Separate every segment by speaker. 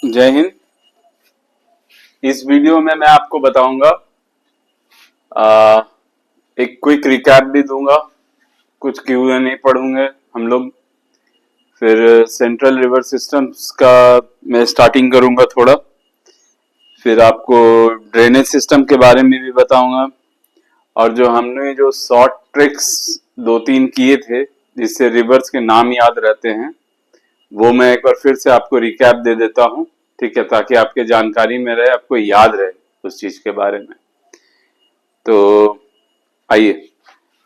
Speaker 1: जय हिंद। इस वीडियो में मैं आपको बताऊंगा, एक क्विक रिकैप भी दूंगा, कुछ Q&A पढ़ूंगे हम लोग, फिर सेंट्रल रिवर सिस्टम्स का मैं स्टार्टिंग करूंगा थोड़ा, फिर आपको ड्रेनेज सिस्टम के बारे में भी बताऊंगा, और जो हमने जो शॉर्ट ट्रिक्स 2-3 किए थे जिससे रिवर्स के नाम याद रहते हैं, वो मैं एक बार फिर से आपको रिकैप दे देता हूँ, ठीक है, ताकि आपके जानकारी में रहे, आपको याद रहे उस चीज के बारे में। तो आइए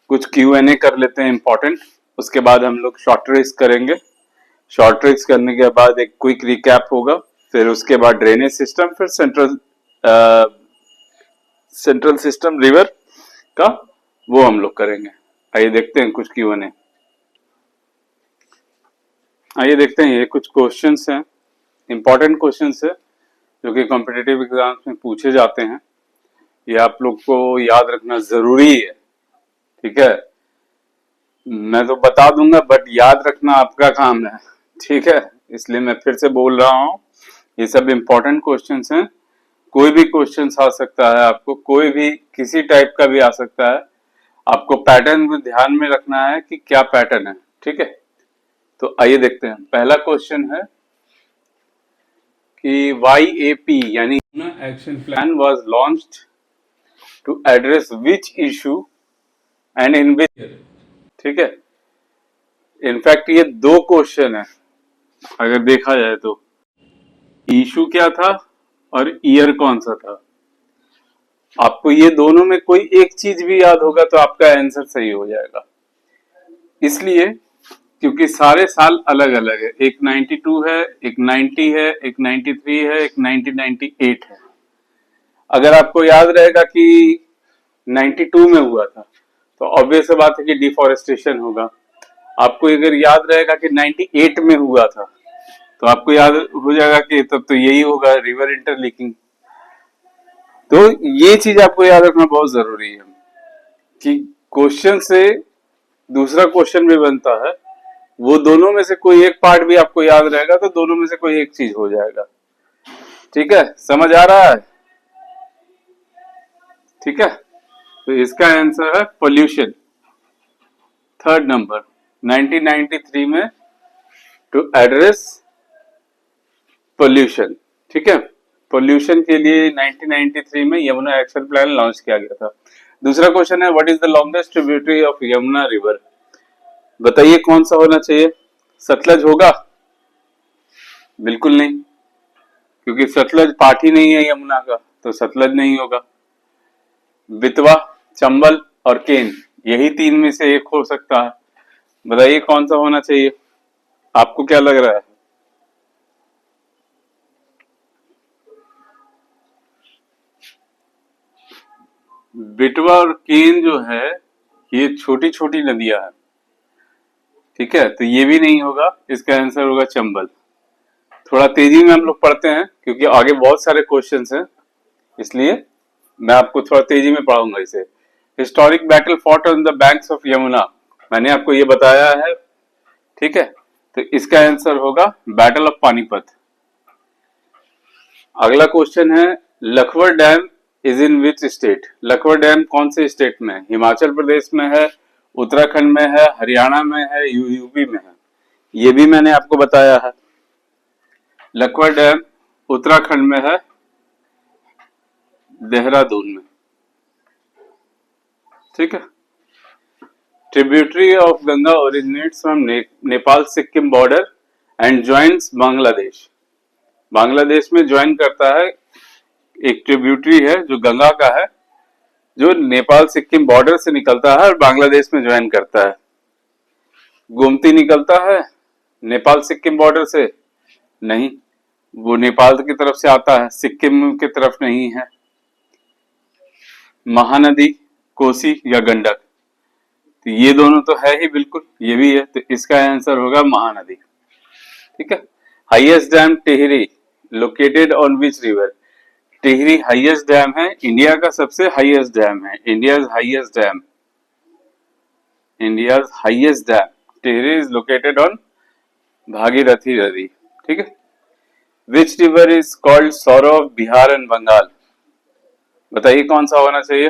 Speaker 1: कुछ Q&A कर लेते हैं इम्पोर्टेंट, उसके बाद हम लोग शॉर्ट ट्रिक्स करेंगे। शॉर्ट ट्रिक्स करने के बाद एक क्विक रिकैप होगा, फिर उसके बाद ड्रेनेज सिस्टम, फिर सेंट्रल सिस्टम रिवर का वो हम लोग करेंगे। आइए देखते हैं कुछ Q&A। आइए देखते हैं, ये कुछ क्वेश्चंस हैं, इंपॉर्टेंट क्वेश्चंस है जो कि कॉम्पिटिटिव एग्जाम्स में पूछे जाते हैं। ये आप लोग को याद रखना जरूरी है, ठीक है। मैं तो बता दूंगा बट याद रखना आपका काम है, ठीक है। इसलिए मैं फिर से बोल रहा हूँ, ये सब इंपॉर्टेंट क्वेश्चंस हैं। कोई भी क्वेश्चन आ सकता है, आपको कोई भी किसी टाइप का भी आ सकता है। आपको पैटर्न में ध्यान में रखना है कि क्या पैटर्न है, ठीक है। तो आइए देखते हैं, पहला क्वेश्चन है कि YAP यानी action plan was launched to address which issue and in which year, ठीक है। इनफैक्ट ये 2 क्वेश्चन है अगर देखा जाए तो, इशू क्या था और ईयर कौन सा था। आपको ये दोनों में कोई एक चीज भी याद होगा तो आपका आंसर सही हो जाएगा। इसलिए क्योंकि सारे साल अलग अलग है, एक 92 है, एक 90 है, एक 93 है, एक 1998 है। अगर आपको याद रहेगा कि 92 में हुआ था तो ऑब्वियस बात है कि डिफॉरेस्टेशन होगा। आपको अगर याद रहेगा कि 98 में हुआ था तो आपको याद हो जाएगा कि तब तो यही होगा, रिवर इंटरलीकिंग। तो ये चीज आपको याद रखना बहुत जरूरी है कि क्वेश्चन से दूसरा क्वेश्चन भी बनता है, वो दोनों में से कोई एक पार्ट भी आपको याद रहेगा तो दोनों में से कोई एक चीज हो जाएगा, ठीक है। समझ आ रहा है, ठीक है। तो इसका आंसर है पोल्यूशन, थर्ड नंबर, 1993 में, टू एड्रेस पोल्यूशन, ठीक है। पोल्यूशन के लिए 1993 में यमुना एक्शन प्लान लॉन्च किया गया था। दूसरा क्वेश्चन है, what is the longest tributary of Yamuna river. बताइए कौन सा होना चाहिए। सतलज होगा? बिल्कुल नहीं, क्योंकि सतलज पार्ट ही नहीं है यमुना का, तो सतलज नहीं होगा। बेतवा, चंबल और केन, यही 3 में से एक हो सकता है। बताइए कौन सा होना चाहिए, आपको क्या लग रहा है। बेटवा और केन जो है ये छोटी छोटी नदियां हैं, ठीक है, तो ये भी नहीं होगा। इसका आंसर होगा चंबल। थोड़ा तेजी में हम लोग पढ़ते हैं क्योंकि आगे बहुत सारे क्वेश्चंस हैं, इसलिए मैं आपको थोड़ा तेजी में पढ़ाऊंगा इसे। Historic battle fought on the banks of Yamuna, मैंने आपको ये बताया है, ठीक है। तो इसका आंसर होगा बैटल ऑफ पानीपत। अगला क्वेश्चन है, Lakhwar dam is in which state. Lakhwar dam कौन से स्टेट में है। हिमाचल प्रदेश में है, उत्तराखंड में है, हरियाणा में है, यूपी में है। ये भी मैंने आपको बताया है। लखवर डैम उत्तराखंड में है, देहरादून में, ठीक है। Tributary of Ganga originates from Nepal Sikkim border and joins Bangladesh. Bangladesh में ज्वाइन करता है, एक ट्रिब्यूटरी है जो गंगा का है, जो नेपाल सिक्किम बॉर्डर से निकलता है और बांग्लादेश में ज्वाइन करता है। गोमती निकलता है नेपाल सिक्किम बॉर्डर से? नहीं, वो नेपाल की तरफ से आता है, सिक्किम की तरफ नहीं है। महानदी, कोसी या गंडक, तो ये दोनों तो है ही, बिल्कुल ये भी है, तो इसका आंसर होगा महानदी, ठीक है। Highest dam Tehri located on which river. Tehri highest dam है, इंडिया का सबसे हाईएस्ट डैम है, India's highest dam, India's highest dam Tehri is located on Bhagirathi नदी, ठीक है। Which river is called sorrow of Bihar and Bengal? बताइए कौन सा होना चाहिए।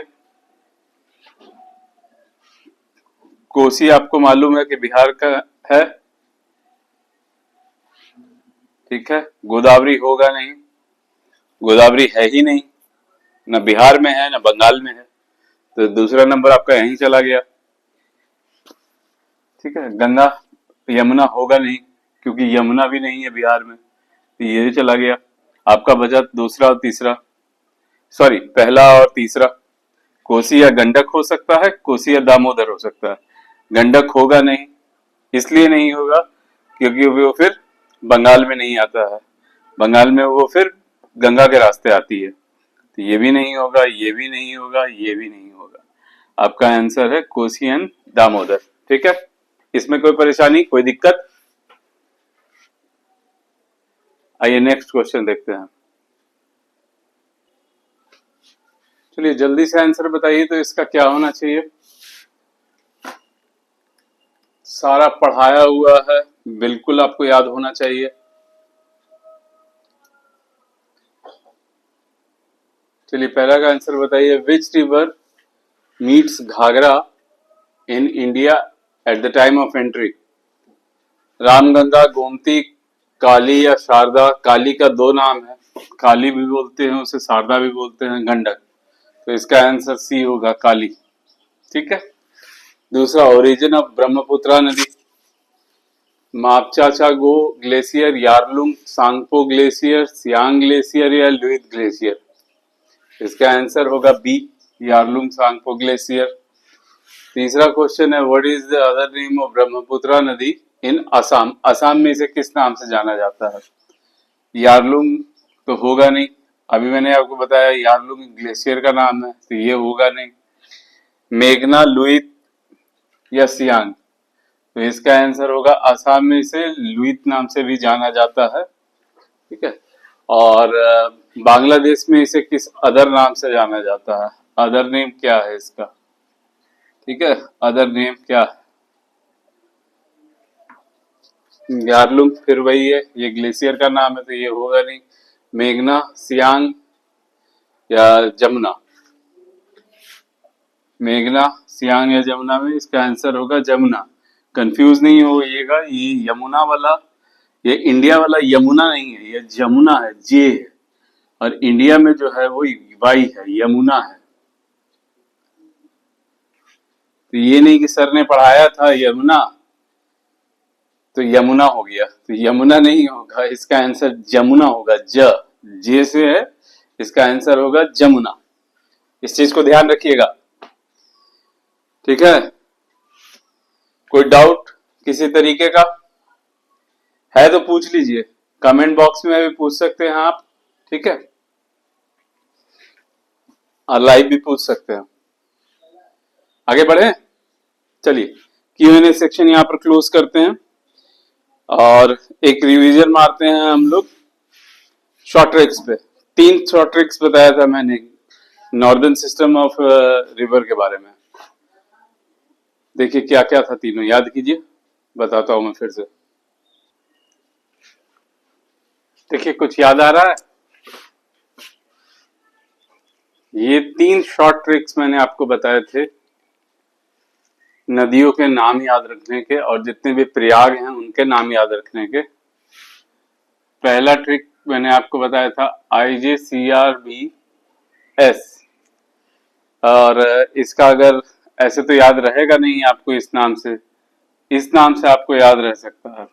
Speaker 1: कोसी आपको मालूम है कि बिहार का है, ठीक है। गोदावरी होगा नहीं, गोदावरी है ही नहीं, न बिहार में है न बंगाल में है, तो दूसरा नंबर आपका यहीं चला गया, ठीक है। गंगा यमुना होगा नहीं क्योंकि यमुना भी नहीं है बिहार में, तो ये चला गया। आपका बचा दूसरा और तीसरा, सॉरी पहला और तीसरा। कोसी या गंडक हो सकता है, कोसी या दामोदर हो सकता है। गंडक होगा नहीं, इसलिए नहीं होगा क्योंकि वो फिर बंगाल में नहीं आता है, बंगाल में वो फिर गंगा के रास्ते आती है, तो ये भी नहीं होगा, ये भी नहीं होगा, ये भी नहीं होगा। आपका आंसर है कोसी एंड दामोदर, ठीक है। इसमें कोई परेशानी, कोई दिक्कत? आइए नेक्स्ट क्वेश्चन देखते हैं। चलिए जल्दी से आंसर बताइए, तो इसका क्या होना चाहिए। सारा पढ़ाया हुआ है, बिल्कुल आपको याद होना चाहिए। चलिए पहला का आंसर बताइए। Which river meets Ghaghara in India at the time of entry? Ramganga, Gomti, Kali या शारदा? काली का दो नाम है, काली भी बोलते हैं उसे, शारदा भी बोलते हैं, गंडक। तो इसका आंसर सी होगा, काली, ठीक है। दूसरा, ओरिजिन ऑफ ब्रह्मपुत्रा नदी? Mapchachungo glacier, Yarlung Tsangpo glacier, Siang glacier या लुइत ग्लेशियर? इसका आंसर होगा बी, यारलुंग सांगपो ग्लेशियर। तीसरा क्वेश्चन है, what is the other name of Brahmaputra नदी इन असम? असम में इसे किस नाम से जाना जाता है? यारलुंग तो होगा नहीं, अभी मैंने आपको बताया यारलुंग ग्लेशियर का नाम है, तो ये होगा नहीं। मेघना, लुइत या सियांग? तो इसका आंसर होगा असम में इसे लुइत नाम से भी जाना जाता है, ठीक है। और बांग्लादेश में इसे किस अदर नाम से जाना जाता है? अदर नेम क्या है इसका, ठीक है, अदर नेम क्या है? यारलुंग फिर वही है, ये ग्लेशियर का नाम है, तो ये होगा नहीं। मेघना, सियांग या जमुना? मेघना, सियांग या जमुना में इसका आंसर होगा जमुना। कंफ्यूज नहीं होइएगा, ये यमुना वाला, ये इंडिया वाला यमुना नहीं है, ये जमुना है, जे है। और इंडिया में जो है वो वाई है, यमुना है। तो ये नहीं कि सर ने पढ़ाया था यमुना तो यमुना हो गया, तो यमुना नहीं होगा, इसका आंसर जमुना होगा। जे से है, इसका आंसर होगा जमुना। इस चीज को ध्यान रखिएगा, ठीक है। कोई डाउट किसी तरीके का है तो पूछ लीजिए, कमेंट बॉक्स में भी पूछ सकते हैं आप, ठीक है, और लाइव भी पूछ सकते हैं। आगे बढ़े, चलिए Q&A सेक्शन यहाँ पर क्लोज करते हैं और एक रिवीजन मारते हैं हम लोग शॉर्ट ट्रिक्स पे। 3 शॉर्ट ट्रिक्स बताया था मैंने नॉर्दर्न सिस्टम ऑफ रिवर के बारे में। देखिए क्या क्या था, तीनों याद कीजिए, बताता हूं मैं फिर से। देखिए कुछ याद आ रहा है? ये 3 शॉर्ट ट्रिक्स मैंने आपको बताए थे नदियों के नाम याद रखने के और जितने भी प्रयाग हैं उनके नाम याद रखने के। पहला ट्रिक मैंने आपको बताया था IJCRBS, और इसका अगर ऐसे तो याद रहेगा नहीं आपको, इस नाम से, इस नाम से आपको याद रह सकता है,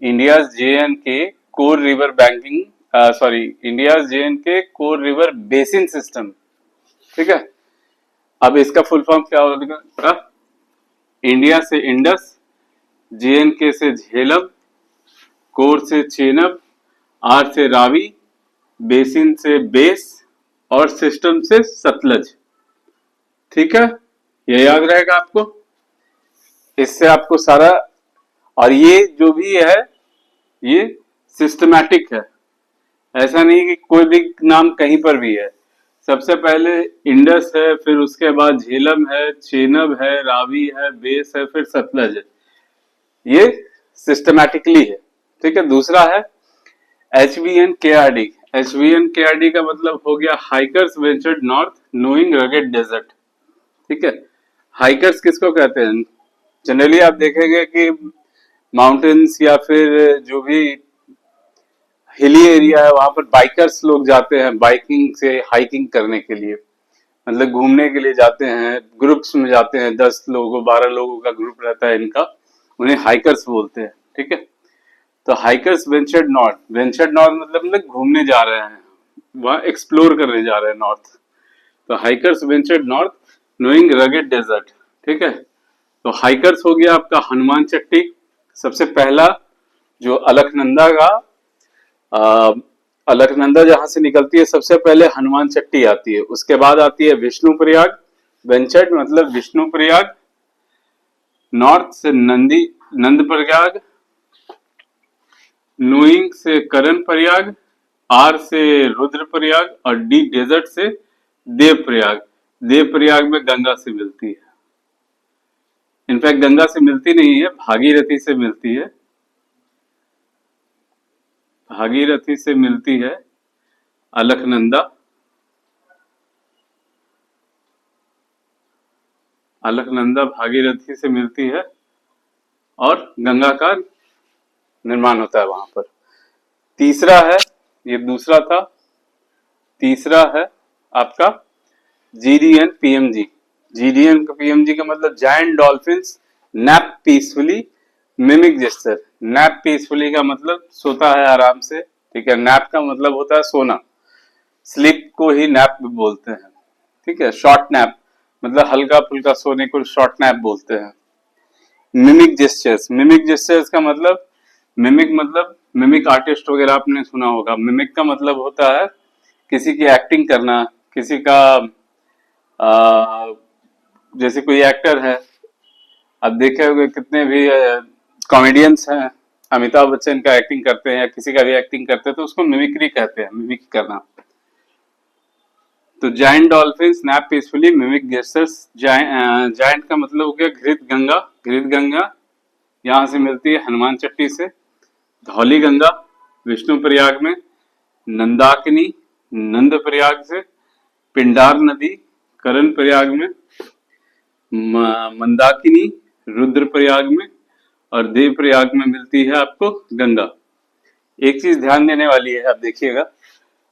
Speaker 1: India's JNK core river banking, sorry India's JNK core river basin system, ठीक है। अब इसका फुल फॉर्म क्या होगा? इंडिया से इंडस, JNK से झेलम, कोर से चेनब, आर से रावी, बेसिन से बेस और सिस्टम से सतलज, ठीक है। ये याद रहेगा आपको, इससे आपको सारा, और ये जो भी है ये सिस्टमैटिक है, ऐसा नहीं कि कोई भी नाम कहीं पर भी है। सबसे पहले इंडस है, फिर उसके बाद झेलम है, चेनब है, रावी है, बेस है, फिर सतलज है। ये सिस्टमैटिकली है, ठीक है। दूसरा है HVNKRD, HVNKRD का मतलब हो गया hikers ventured north knowing rugged desert. ठीक है, हाइकर्स किसको कहते हैं? जनरली आप देखेंगे कि माउंटेन्स या फिर जो भी हिली एरिया है वहां पर बाइकर्स लोग जाते हैं बाइकिंग से हाइकिंग करने के लिए, मतलब घूमने के लिए जाते हैं, ग्रुप्स में जाते हैं, 10 लोगों 12 लोगों का ग्रुप रहता है इनका, उन्हें हाइकर्स बोलते हैं। ठीक है, तो हाइकर्स वेंचर्ड नॉर्थ मतलब घूमने जा रहे हैं, वहां एक्सप्लोर करने जा रहे हैं नॉर्थ। तो hikers ventured north knowing rugged desert. ठीक है, तो हाइकर्स हो गया आपका हनुमान चट्टी, सबसे पहला जो अलकनंदा का अ, अलकनंदा जहां से निकलती है सबसे पहले हनुमान चट्टी आती है, उसके बाद आती है विष्णु प्रयाग, वेंचर्ड मतलब विष्णु प्रयाग, नॉर्थ से नंद प्रयाग, नोइंग से करण प्रयाग, आर से रुद्र प्रयाग और डी डेजर्ट से देव प्रयाग। देव प्रयाग में गंगा से मिलती है, इनफैक्ट गंगा से मिलती नहीं है, भागीरथी से मिलती है, भागीरथी से मिलती है अलकनंदा, अलकनंदा भागीरथी से मिलती है और गंगा का निर्माण होता है वहां पर। तीसरा है, ये दूसरा था, तीसरा है आपका जीडीएन पीएमजी। जीडीएन का पीएमजी का मतलब giant dolphins nap peacefully mimic gesture. Nap peacefully का मतलब सोता है आराम से। ठीक है, नैप का मतलब होता है सोना, स्लीप को ही नैप बोलते हैं। ठीक है, शॉर्ट नैप मतलब हल्का फुल्का सोने को शॉर्ट नैप बोलते हैं। मिमिक जेस्चर्स, मिमिक जेस्चर्स का मतलब मिमिक आर्टिस्ट वगैरह आपने सुना होगा। मिमिक का मतलब होता है किसी की एक्टिंग करना, किसी का जैसे कोई एक्टर है, आप देखे होंगे कितने भी कॉमेडियंस हैं, अमिताभ बच्चन का एक्टिंग करते हैं या किसी का भी एक्टिंग करते हैं तो उसको मिमिक्री कहते हैं, मिमिक करना। तो giant dolphin snap peacefully mimic gestures. Giant का मतलब हो गया घृत गंगा, घृत गंगा यहाँ से मिलती है हनुमान चट्टी से, धौली गंगा विष्णु प्रयाग में, नंदाकिनी नंद प्रयाग से, पिंडार नदी करण प्रयाग में, मंदाकिनी रुद्रप्रयाग में और देवप्रयाग में मिलती है आपको गंगा। एक चीज ध्यान देने वाली है, आप देखिएगा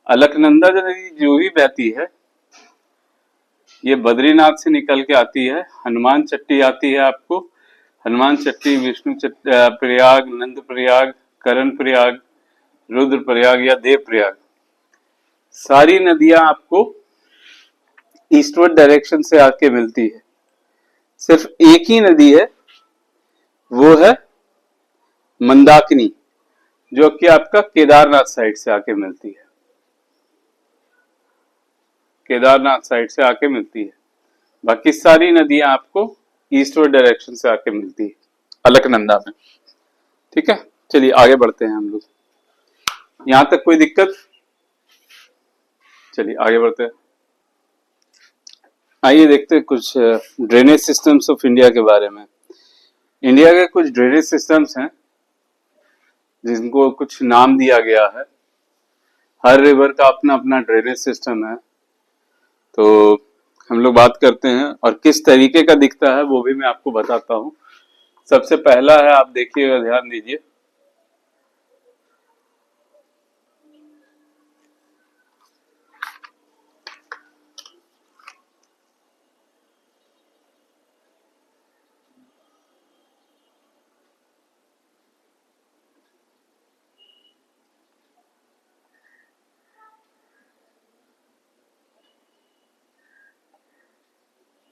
Speaker 1: अलकनंदा नदी जो भी बहती है ये बद्रीनाथ से निकल के आती है, हनुमान चट्टी आती है आपको, हनुमान चट्टी प्रयाग, नंद प्रयाग, करण प्रयाग, रुद्र प्रयाग या देव प्रयाग, सारी नदियां आपको ईस्टवर्ड डायरेक्शन से आके मिलती है। सिर्फ एक ही नदी है, वो है मंदाकिनी, जो कि आपका केदारनाथ साइड से आके मिलती है, केदारनाथ साइड से आके मिलती है। बाकी सारी नदियां आपको ईस्टवर्ड डायरेक्शन से आके मिलती है अलकनंदा में। ठीक है, चलिए आगे बढ़ते हैं हम लोग। यहां तक कोई दिक्कत? चलिए आगे बढ़ते हैं। आइए देखते हैं कुछ ड्रेनेज सिस्टम्स ऑफ इंडिया के बारे में। इंडिया के कुछ ड्रेनेज सिस्टम्स हैं जिनको कुछ नाम दिया गया है। हर रिवर का अपना अपना ड्रेनेज सिस्टम है, तो हम लोग बात करते हैं और किस तरीके का दिखता है वो भी मैं आपको बताता हूँ। सबसे पहला है, आप देखिएगा ध्यान दीजिए,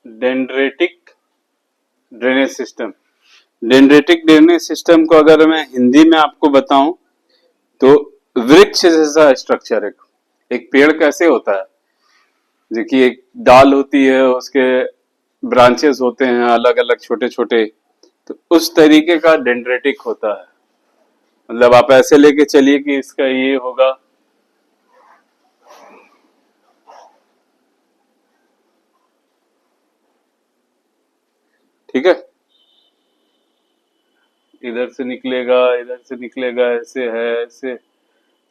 Speaker 1: dendritic drainage system. Dendritic drainage system को अगर मैं हिंदी में आपको बताऊं तो वृक्ष जैसा स्ट्रक्चर है। एक पेड़ कैसे होता है, देखिए एक डाल होती है, उसके ब्रांचेस होते हैं अलग अलग छोटे छोटे, तो उस तरीके का डेंड्रेटिक होता है। मतलब आप ऐसे लेके चलिए कि इसका ये होगा, ठीक है, इधर से निकलेगा इधर से निकलेगा, ऐसे है ऐसे,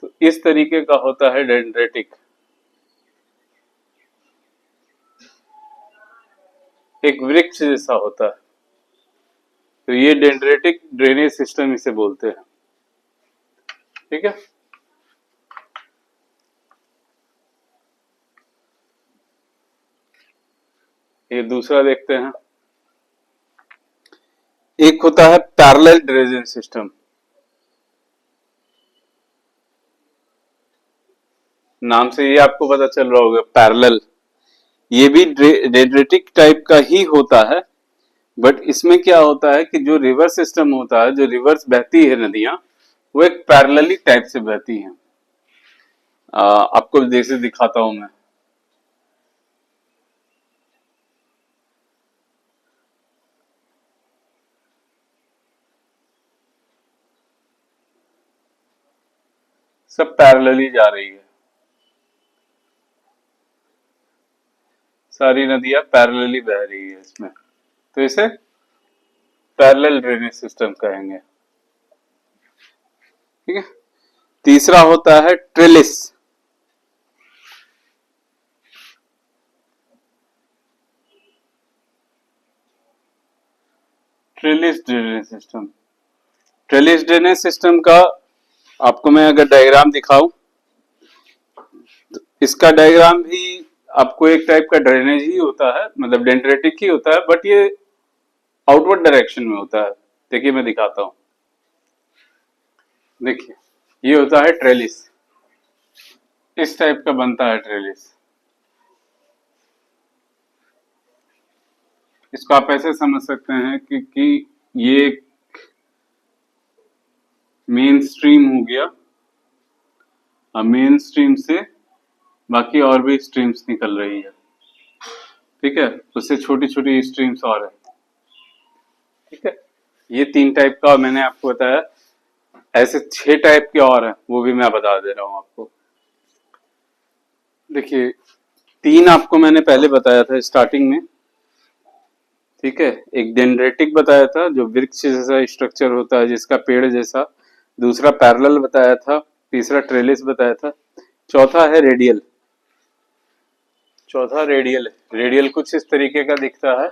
Speaker 1: तो इस तरीके का होता है डेंड्रेटिक, एक वृक्ष जैसा होता है। तो ये डेंड्रेटिक ड्रेनेज सिस्टम इसे बोलते हैं। ठीक है, ये दूसरा देखते हैं। एक होता है पैरेलल ड्रेनेज सिस्टम, नाम से ये आपको पता चल रहा होगा पैरेलल। ये भी डेंड्रेटिक टाइप का ही होता है, बट इसमें क्या होता है कि जो रिवर सिस्टम होता है, जो रिवर्स बहती है नदियां, वो एक पैरेलली टाइप से बहती हैं। आपको जैसे दिखाता हूं मैं। सब पैरेलली जा रही है, सारी नदियां पैरेलली बह रही है इसमें, तो इसे पैरेलल ड्रेनेज सिस्टम कहेंगे। ठीक है, तीसरा होता है trellis. Trellis drainage system, trellis drainage system का आपको मैं अगर डायग्राम दिखाऊं, तो इसका डायग्राम भी आपको एक टाइप का ड्रेनेज ही होता है, मतलब डेंड्रेटिक ही होता है, बट ये आउटवर्ड डायरेक्शन में होता है। देखिए मैं दिखाता हूं, देखिए ये होता है ट्रेलिस, इस टाइप का बनता है ट्रेलिस। इसको आप ऐसे समझ सकते हैं कि ये मेन स्ट्रीम हो गया, और मेन स्ट्रीम से बाकी और भी स्ट्रीम्स निकल रही है। ठीक है, उससे छोटी छोटी स्ट्रीम्स और है। ठीक है, ये 3 टाइप का मैंने आपको बताया, ऐसे 6 टाइप के और हैं, वो भी मैं बता दे रहा हूं आपको। देखिए 3 आपको मैंने पहले बताया था स्टार्टिंग में। ठीक है, एक डेंड्रेटिक बताया था जो वृक्ष जैसा स्ट्रक्चर होता है, जिसका पेड़ जैसा। दूसरा पैरेलल बताया था। तीसरा ट्रेलिस बताया था। चौथा है रेडियल। चौथा रेडियल है। रेडियल कुछ इस तरीके का दिखता है।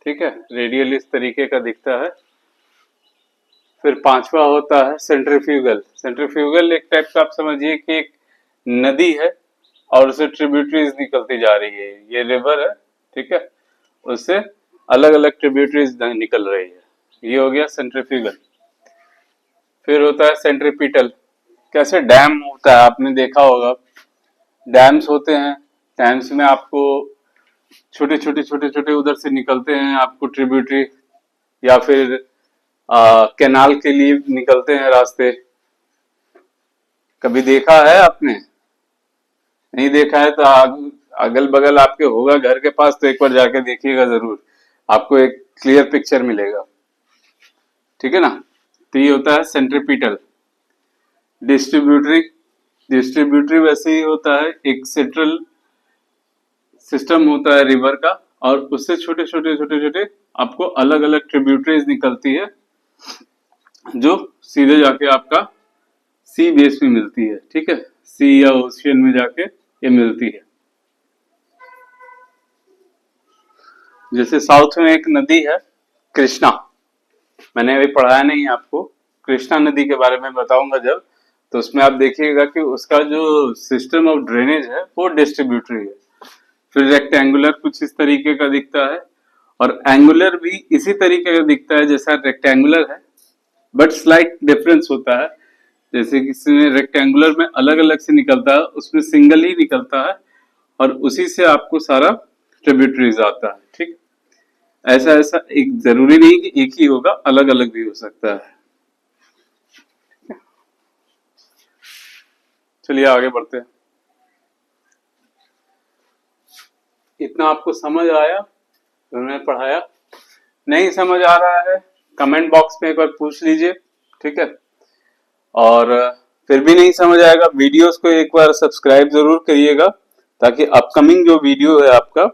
Speaker 1: ठीक है, रेडियल इस तरीके का दिखता है। फिर 5वां होता है सेंट्रीफ्यूगल। सेंट्रीफ्यूगल एक टाइप का आप समझिए कि एक नदी है और उससे ट्रिब्यूटरीज निकलती जा रही है। ये रिवर है, ठीक है, उससे अलग अलग ट्रिब्यूटरीज निकल रही है। ये हो गया सेंट्रीफ्यूगल। फिर होता है सेंट्रीपिटल। कैसे डैम होता है, आपने देखा होगा, डैम्स होते हैं। डैम्स में आपको छोटे छोटे उधर से निकलते हैं आपको ट्रिब्यूटरी, या फिर कैनाल के लिए निकलते हैं रास्ते। कभी देखा है आपने? नहीं देखा है तो अगल बगल आपके होगा घर के पास, तो एक बार जाके देखिएगा जरूर, आपको एक क्लियर पिक्चर मिलेगा। ठीक है ना, तो ये होता है सेंट्रीपिटल। डिस्ट्रीब्यूटरी, डिस्ट्रीब्यूटरी वैसे ही होता है, एक सेंट्रल सिस्टम होता है रिवर का, और उससे छोटे छोटे आपको अलग अलग ट्रिब्यूटरीज निकलती है, जो सीधे जाके आपका सी बेस में मिलती है। ठीक है, सी या ओशियन में जाके ये मिलती है। जैसे साउथ में एक नदी है कृष्णा, मैंने अभी पढ़ाया नहीं आपको, कृष्णा नदी के बारे में बताऊंगा जब, तो उसमें आप देखिएगा कि उसका जो सिस्टम ऑफ ड्रेनेज है वो डिस्ट्रीब्यूटरी है। फिर रेक्टेंगुलर कुछ इस तरीके का दिखता है, और एंगुलर भी इसी तरीके का दिखता है जैसा रेक्टेंगुलर है, बट स्लाइट डिफरेंस होता है। जैसे कि इसमें रेक्टेंगुलर में अलग अलग से निकलता है, उसमें सिंगल ही निकलता है, और उसी से आपको सारा ट्रिब्यूटरीज आता है। ठीक, ऐसा ऐसा एक जरूरी नहीं कि एक ही होगा, अलग अलग भी हो सकता है। चलिए आगे बढ़ते हैं। इतना आपको समझ आया तो मैंने पढ़ाया? नहीं समझ आ रहा है कमेंट बॉक्स में एक बार पूछ लीजिए। ठीक है, और फिर भी नहीं समझ आएगा, वीडियोस को एक बार सब्सक्राइब जरूर करिएगा, ताकि अपकमिंग जो वीडियो है आपका,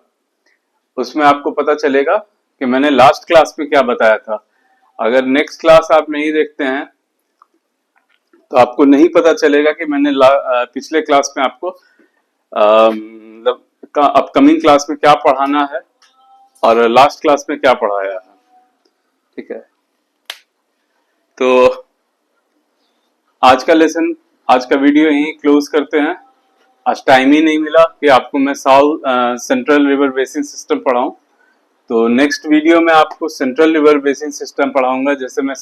Speaker 1: उसमें आपको पता चलेगा कि मैंने लास्ट क्लास में क्या बताया था। अगर नेक्स्ट क्लास आप नहीं देखते हैं तो आपको नहीं पता चलेगा कि मैंने पिछले क्लास में आपको मतलब अपकमिंग क्लास में क्या पढ़ाना है और लास्ट क्लास में क्या पढ़ाया है। ठीक है, तो आज का लेसन, आज का वीडियो यहीं क्लोज करते हैं। आज टाइम ही नहीं मिला कि आपको मैं सेंट्रल रिवर बेसिन सिस्टम पढ़ाऊं। तो नेक्स्ट वीडियो में आपको सेंट्रल रिवर बेसिन सिस्टम पढ़ाऊंगा। जैसे मैं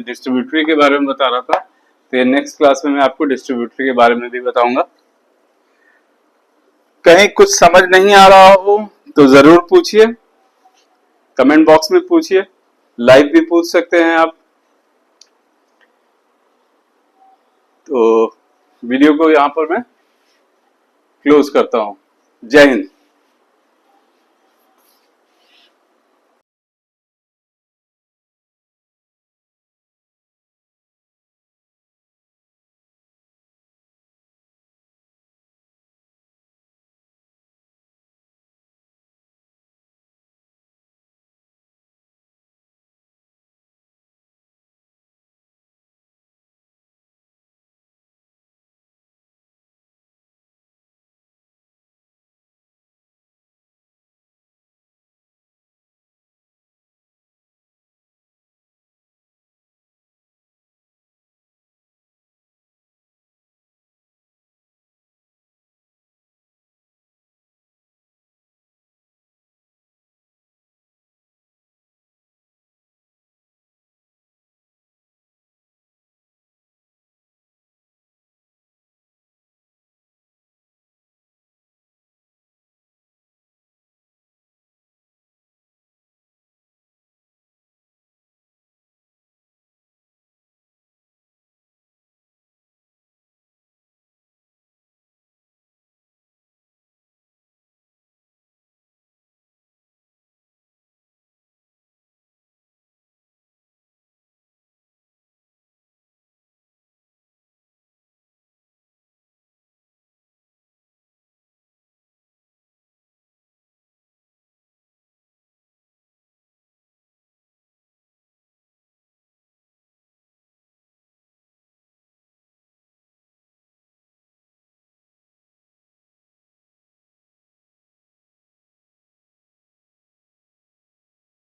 Speaker 1: डिस्ट्रीब्यूटरी के बारे में बता रहा था, तो ये नेक्स्ट क्लास में मैं आपको डिस्ट्रीब्यूटरी के बारे में भी बताऊंगा। कहीं कुछ समझ नहीं आ रहा हो तो जरूर पूछिए, कमेंट बॉक्स में पूछिए, लाइव भी पूछ सकते हैं आप। तो वीडियो को यहाँ पर मैं क्लोज करता हूँ। जय हिंद।